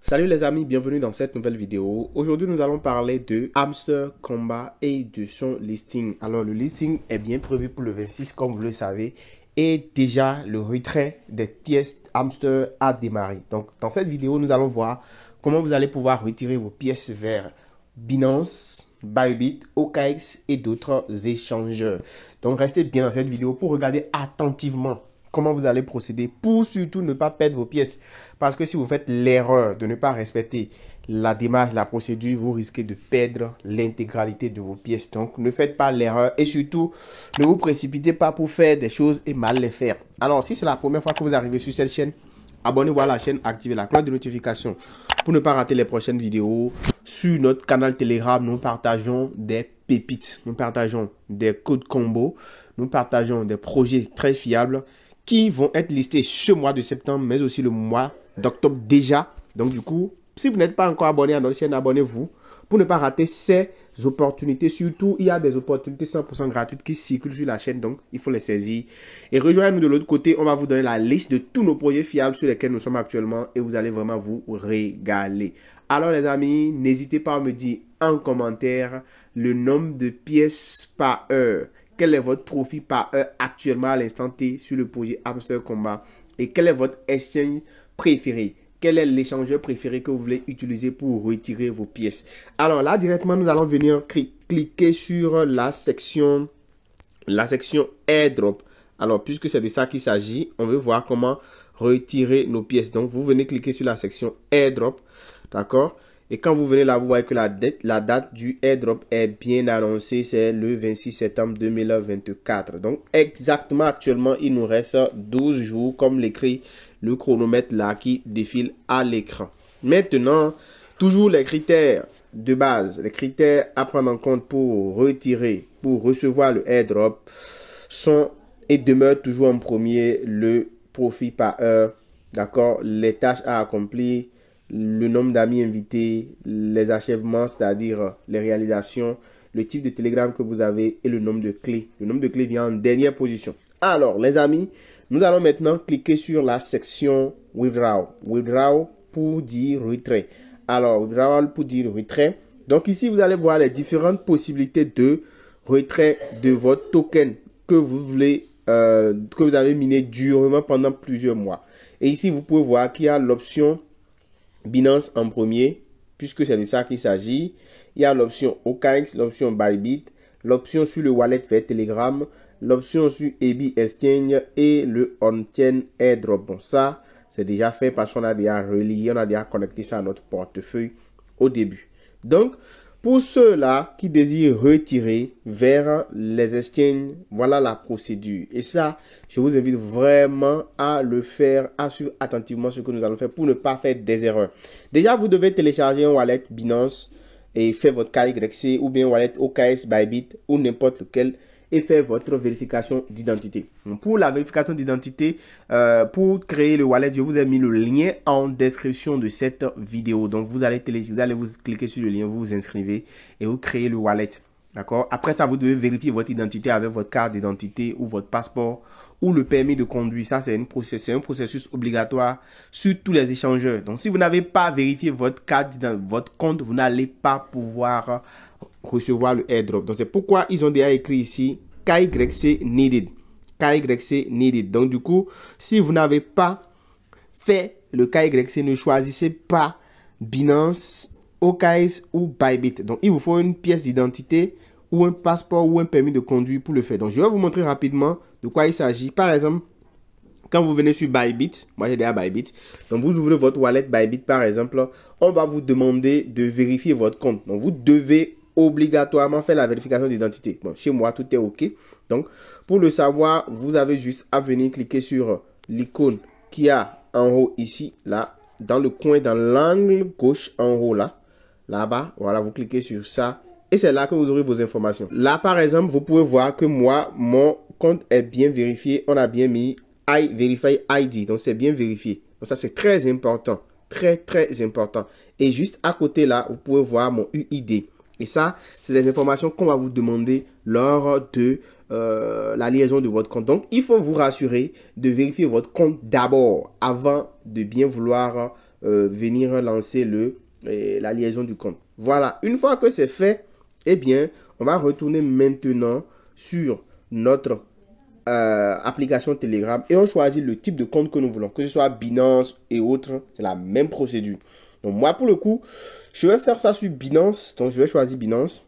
Salut les amis, bienvenue dans cette nouvelle vidéo. Aujourd'hui, nous allons parler de Hamster Komba et de son listing. Alors, le listing est bien prévu pour le 26, comme vous le savez. Et déjà, le retrait des pièces Hamster a démarré. Donc, dans cette vidéo, nous allons voir comment vous allez pouvoir retirer vos pièces vers Binance, Bybit, OKX et d'autres échangeurs. Donc, restez bien dans cette vidéo pour regarder attentivement comment vous allez procéder pour surtout ne pas perdre vos pièces. Parce que si vous faites l'erreur de ne pas respecter la démarche, la procédure, vous risquez de perdre l'intégralité de vos pièces. Donc, ne faites pas l'erreur et surtout, ne vous précipitez pas pour faire des choses et mal les faire. Alors, si c'est la première fois que vous arrivez sur cette chaîne, abonnez-vous à la chaîne, activez la cloche de notification pour ne pas rater les prochaines vidéos. Sur notre canal Telegram, nous partageons des pépites, nous partageons des codes combo, nous partageons des projets très fiables qui vont être listés ce mois de septembre, mais aussi le mois d'octobre déjà. Donc du coup, si vous n'êtes pas encore abonné à notre chaîne, abonnez-vous pour ne pas rater ces opportunités. Surtout, il y a des opportunités 100% gratuites qui circulent sur la chaîne, donc il faut les saisir. Et rejoignez-nous de l'autre côté, on va vous donner la liste de tous nos projets fiables sur lesquels nous sommes actuellement et vous allez vraiment vous régaler. Alors les amis, n'hésitez pas à me dire en commentaire le nombre de pièces par heure. Quel est votre profit par heure actuellement à l'instant T sur le projet Hamster Komba? Et quel est votre exchange préféré? Quel est l'échangeur préféré que vous voulez utiliser pour retirer vos pièces? Alors là, directement, nous allons venir cliquer sur la section airdrop. Alors, puisque c'est de ça qu'il s'agit, on veut voir comment retirer nos pièces. Donc, vous venez cliquer sur la section airdrop. D'accord? Et quand vous venez là, vous voyez que la date du airdrop est bien annoncée. C'est le 26 septembre 2024. Donc, exactement actuellement, il nous reste 12 jours, comme l'écrit le chronomètre là qui défile à l'écran. Maintenant, toujours les critères de base, les critères à prendre en compte pour retirer, pour recevoir le airdrop sont et demeurent toujours en premier le profit par heure, d'accord, les tâches à accomplir, le nombre d'amis invités, les achèvements, c'est-à-dire les réalisations, le type de Telegram que vous avez et le nombre de clés. Le nombre de clés vient en dernière position. Alors, les amis, nous allons maintenant cliquer sur la section Withdraw. Withdraw pour dire retrait. Alors, Withdraw pour dire retrait. Donc ici, vous allez voir les différentes possibilités de retrait de votre token que vous voulez, que vous avez miné durement pendant plusieurs mois. Et ici, vous pouvez voir qu'il y a l'option Binance en premier, puisque c'est de ça qu'il s'agit. Il y a l'option OKX, l'option Bybit, l'option sur le wallet vers Telegram, l'option sur EBI Exchange et le on-chain airdrop. Bon, ça, c'est déjà fait parce qu'on a déjà relié, on a déjà connecté ça à notre portefeuille au début. Donc, pour ceux-là qui désirent retirer vers les exchanges, voilà la procédure. Et ça, je vous invite vraiment à le faire, à suivre attentivement ce que nous allons faire pour ne pas faire des erreurs. Déjà, vous devez télécharger un wallet Binance et faire votre KYC ou bien wallet OKX, Bybit ou n'importe lequel et faire votre vérification d'identité. Pour la vérification d'identité, pour créer le wallet, je vous ai mis le lien en description de cette vidéo. Donc, vous allez vous cliquer sur le lien, vous vous inscrivez et vous créez le wallet. D'accord? Après ça, vous devez vérifier votre identité avec votre carte d'identité ou votre passeport ou le permis de conduire. Ça, c'est un processus obligatoire sur tous les échangeurs. Donc, si vous n'avez pas vérifié votre carte, votre compte, vous n'allez pas pouvoir recevoir le airdrop. Donc, c'est pourquoi ils ont déjà écrit ici KYC needed. KYC needed. Donc, du coup, si vous n'avez pas fait le KYC, ne choisissez pas Binance, OKX ou Bybit. Donc, il vous faut une pièce d'identité ou un passeport ou un permis de conduire pour le faire. Donc, je vais vous montrer rapidement de quoi il s'agit. Par exemple, quand vous venez sur Bybit, moi j'ai déjà Bybit, donc vous ouvrez votre wallet Bybit par exemple, on va vous demander de vérifier votre compte. Donc, vous devez obligatoirement faire la vérification d'identité. Bon, chez moi, tout est OK. Donc, pour le savoir, vous avez juste à venir cliquer sur l'icône qui a en haut ici, là, dans le coin, dans l'angle gauche en haut, là-bas. Voilà, vous cliquez sur ça. Et c'est là que vous aurez vos informations. Là, par exemple, vous pouvez voir que moi, mon compte est bien vérifié. On a bien mis I Verify ID. Donc, c'est bien vérifié. Donc, ça, c'est très important. Très, très important. Et juste à côté, là, vous pouvez voir mon UID. Et ça, c'est des informations qu'on va vous demander lors de la liaison de votre compte. Donc, il faut vous rassurer de vérifier votre compte d'abord avant de bien vouloir venir lancer la liaison du compte. Voilà, une fois que c'est fait, eh bien, on va retourner maintenant sur notre application Telegram et on choisit le type de compte que nous voulons, que ce soit Binance et autres, c'est la même procédure. Donc moi, pour le coup, je vais faire ça sur Binance, donc je vais choisir Binance.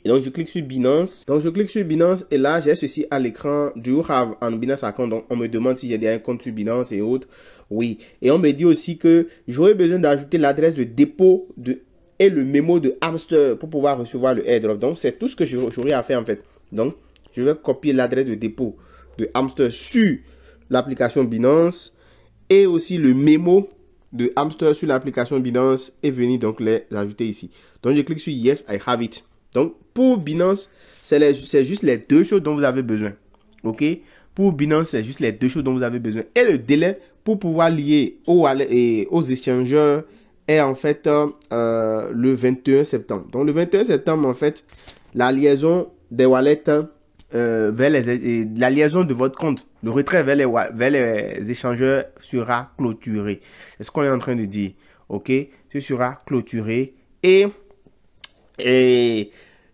Et donc, je clique sur Binance. Donc, je clique sur Binance et là, j'ai ceci à l'écran. Do you have an Binance account? Donc, on me demande si j'ai déjà un compte sur Binance et autres. Oui. Et on me dit aussi que j'aurais besoin d'ajouter l'adresse de dépôt et le mémo de Hamster pour pouvoir recevoir le airdrop. Donc, c'est tout ce que j'aurais à faire en fait. Donc, je vais copier l'adresse de dépôt de Hamster sur l'application Binance et aussi le mémo de Hamster sur l'application Binance et venir donc les ajouter ici. Donc, je clique sur Yes, I have it. Donc, pour Binance, c'est juste les deux choses dont vous avez besoin. OK? Pour Binance, c'est juste les deux choses dont vous avez besoin. Et le délai pour pouvoir lier aux échangeurs est en fait le 21 septembre. Donc, le 21 septembre, en fait, la liaison des wallets la liaison de votre compte, le retrait vers les échangeurs sera clôturé. C'est ce qu'on est en train de dire. OK? Ce sera clôturé et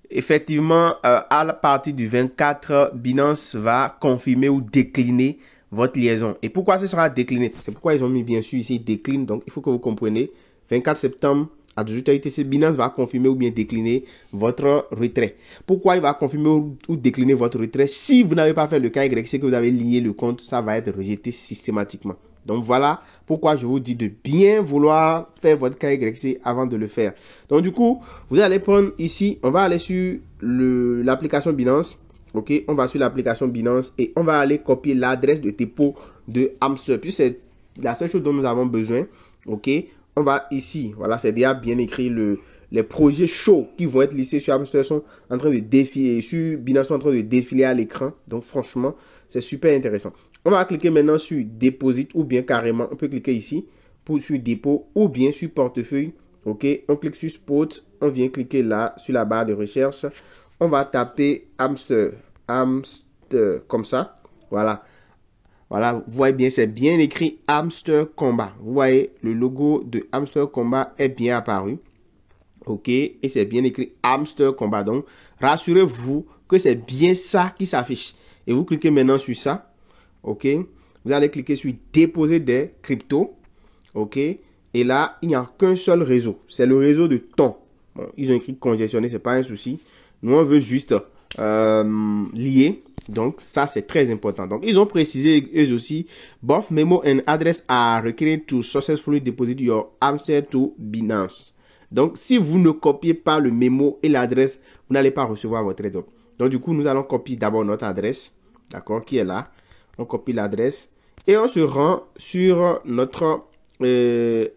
effectivement, à la partir du 24, Binance va confirmer ou décliner votre liaison. Et pourquoi ce sera décliné? C'est pourquoi ils ont mis bien sûr ici décline. Donc, il faut que vous compreniez. 24 septembre à 18h UTC, Binance va confirmer ou bien décliner votre retrait. Pourquoi il va confirmer ou décliner votre retrait? Si vous n'avez pas fait le KYC, que vous avez lié le compte, ça va être rejeté systématiquement. Donc voilà pourquoi je vous dis de bien vouloir faire votre KYC avant de le faire. Donc du coup, vous allez prendre ici, on va aller sur l'application Binance. Ok, on va sur l'application Binance et on va aller copier l'adresse de dépôt de Hamster. Puis c'est la seule chose dont nous avons besoin. Ok, on va ici, voilà, c'est déjà bien écrit les projets chauds qui vont être listés sur Hamster sont en train de défiler, sur Binance sont en train de défiler à l'écran. Donc franchement, c'est super intéressant. On va cliquer maintenant sur Deposit ou bien carrément, on peut cliquer ici pour sur Dépôt ou bien sur Portefeuille. Ok, on clique sur Spot, on vient cliquer là sur la barre de recherche. On va taper Hamster, comme ça. Voilà. Voilà, vous voyez bien, c'est bien écrit Hamster Combat. Vous voyez, le logo de Hamster Combat est bien apparu. Ok, et c'est bien écrit Hamster Combat. Donc, rassurez-vous que c'est bien ça qui s'affiche. Et vous cliquez maintenant sur ça. Ok, vous allez cliquer sur déposer des cryptos. Ok, et là, il n'y a qu'un seul réseau. C'est le réseau de ton. Bon, ils ont écrit congestionné, c'est pas un souci. Nous, on veut juste lier. Donc, ça, c'est très important. Donc, ils ont précisé, eux aussi, both memo and address are required to successfully deposit your Hamster to Binance. Donc, si vous ne copiez pas le mémo et l'adresse, vous n'allez pas recevoir votre airdrop. Donc, du coup, nous allons copier d'abord notre adresse, d'accord, qui est là. On copie l'adresse et on se rend sur notre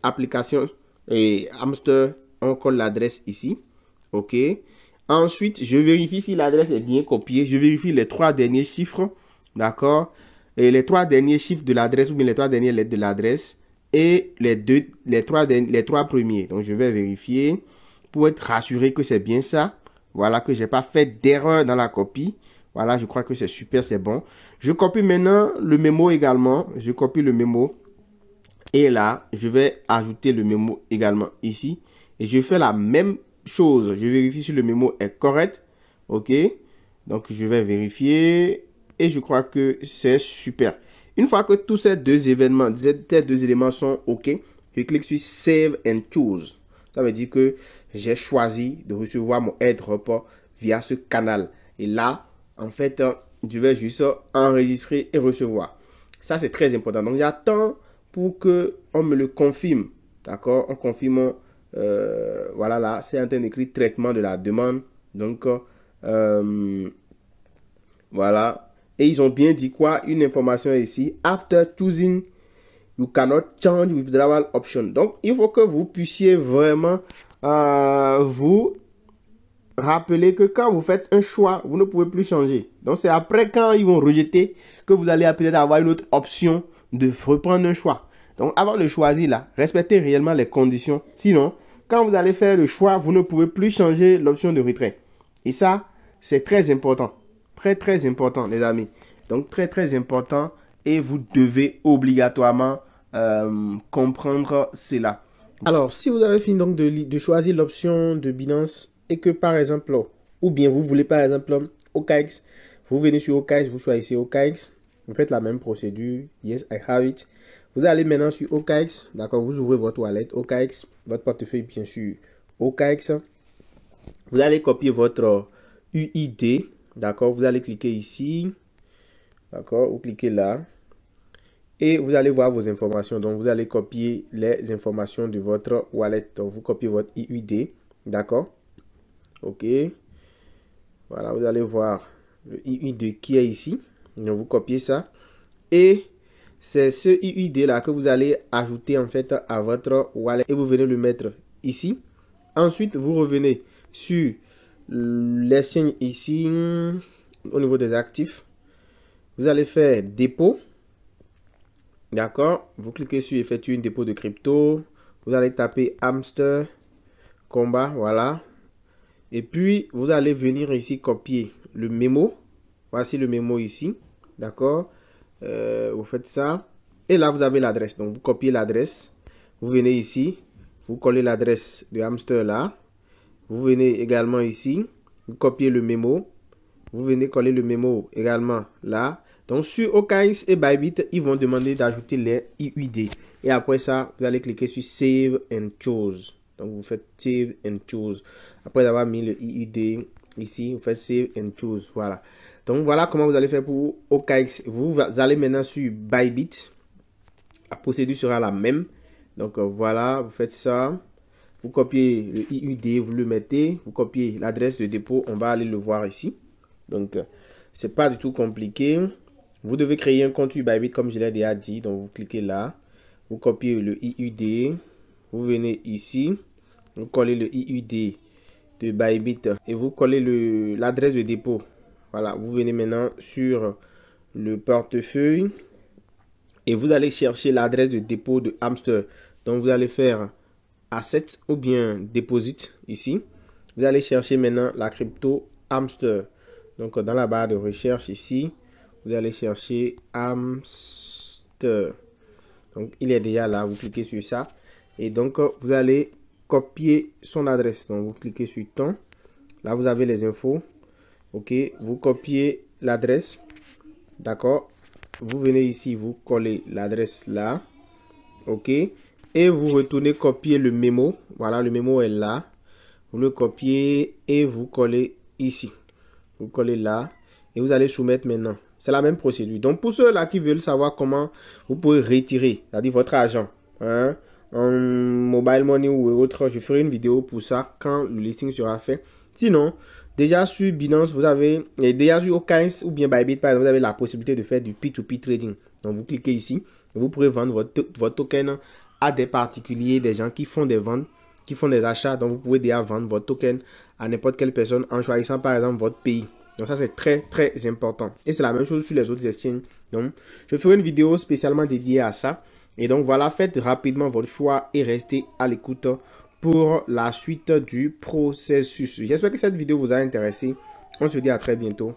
application Hamster. On colle l'adresse ici. OK. Ensuite, je vérifie si l'adresse est bien copiée. Je vérifie les 3 derniers chiffres. D'accord. Et les 3 derniers chiffres de l'adresse ou bien les 3 dernières lettres de l'adresse. Et les trois premiers. Donc, je vais vérifier pour être rassuré que c'est bien ça. Voilà, que je n'ai pas fait d'erreur dans la copie. Voilà, je crois que c'est super, c'est bon. Je copie maintenant le mémo également. Je copie le mémo. Et là, je vais ajouter le mémo également ici. Et je fais la même chose. Je vérifie si le mémo est correct. OK. Donc, je vais vérifier. Et je crois que c'est super. Une fois que tous ces deux éléments sont OK, je clique sur Save and Choose. Ça veut dire que j'ai choisi de recevoir mon airdrop via ce canal. Et là, en fait, je vais juste enregistrer et recevoir. Ça, c'est très important. Donc, j'attends pour qu'on me le confirme. D'accord? On confirme. Voilà, là, c'est en train d'écrire traitement de la demande. Donc, voilà. Et ils ont bien dit quoi? Une information ici. After choosing, you cannot change withdrawal option. Donc, il faut que vous puissiez vraiment vous rappeler que quand vous faites un choix, vous ne pouvez plus changer. Donc, c'est après quand ils vont rejeter que vous allez peut-être avoir une autre option de reprendre un choix. Donc, avant de choisir là, respectez réellement les conditions. Sinon, quand vous allez faire le choix, vous ne pouvez plus changer l'option de retrait. Et ça, c'est très important. Très, très important, les amis. Donc, très, très important. Et vous devez obligatoirement comprendre cela. Alors, si vous avez fini donc de choisir l'option de Binance et que par exemple, ou bien vous voulez par exemple OKX, vous venez sur OKX, vous choisissez OKX, vous faites la même procédure, yes, I have it. Vous allez maintenant sur OKX, d'accord, vous ouvrez votre wallet OKX, votre portefeuille bien sûr OKX. Vous allez copier votre UID, d'accord, vous allez cliquer ici, d'accord, vous cliquez là. Et vous allez voir vos informations. Donc, vous allez copier les informations de votre wallet. Donc, vous copiez votre UID. D'accord? OK. Voilà, vous allez voir le UID qui est ici. Donc, vous copiez ça. Et c'est ce UID là que vous allez ajouter en fait à votre wallet. Et vous venez le mettre ici. Ensuite, vous revenez sur les signes ici au niveau des actifs. Vous allez faire dépôt. D'accord, vous cliquez sur effectuer une dépôt de crypto. Vous allez taper hamster combat, voilà. Et puis, vous allez venir ici copier le mémo. Voici le mémo ici. D'accord, vous faites ça. Et là, vous avez l'adresse. Donc, vous copiez l'adresse. Vous venez ici. Vous collez l'adresse de hamster là. Vous venez également ici. Vous copiez le mémo. Vous venez coller le mémo également là. Donc, sur OKX et Bybit, ils vont demander d'ajouter les UID. Et après ça, vous allez cliquer sur Save and Choose. Donc, vous faites Save and Choose. Après avoir mis le UID ici, vous faites Save and Choose. Voilà. Donc, voilà comment vous allez faire pour OKX. Vous allez maintenant sur Bybit. La procédure sera la même. Donc, voilà, vous faites ça. Vous copiez le UID, vous le mettez. Vous copiez l'adresse de dépôt. On va aller le voir ici. Donc, c'est pas du tout compliqué. Vous devez créer un compte Bybit comme je l'ai déjà dit. Donc, vous cliquez là. Vous copiez le IUD. Vous venez ici. Vous collez le IUD de Bybit. Et vous collez l'adresse de dépôt. Voilà. Vous venez maintenant sur le portefeuille. Et vous allez chercher l'adresse de dépôt de hamster. Donc, vous allez faire Asset ou bien Deposit ici. Vous allez chercher maintenant la crypto hamster. Donc, dans la barre de recherche ici, vous allez chercher hamster. Donc, il est déjà là. Vous cliquez sur ça. Et donc, vous allez copier son adresse. Donc, vous cliquez sur ton. Là, vous avez les infos. OK. Vous copiez l'adresse. D'accord. Vous venez ici, vous collez l'adresse là. OK. Et vous retournez copier le mémo. Voilà, le mémo est là. Vous le copiez et vous collez ici. Vous collez là et vous allez soumettre maintenant. C'est la même procédure. Donc, pour ceux-là qui veulent savoir comment vous pouvez retirer, c'est-à-dire votre argent, en mobile money ou autre, je ferai une vidéo pour ça quand le listing sera fait. Sinon, déjà sur Binance, vous avez, et déjà sur OKX ou bien Bybit, par exemple, vous avez la possibilité de faire du P2P trading. Donc, vous cliquez ici, vous pourrez vendre votre token à des particuliers, des gens qui font des ventes, qui font des achats. Donc, vous pouvez déjà vendre votre token à n'importe quelle personne en choisissant par exemple votre pays. Donc, ça, c'est très, très important. Et c'est la même chose sur les autres exchanges. Donc, je ferai une vidéo spécialement dédiée à ça. Et donc, voilà, faites rapidement votre choix et restez à l'écoute pour la suite du processus. J'espère que cette vidéo vous a intéressé. On se dit à très bientôt.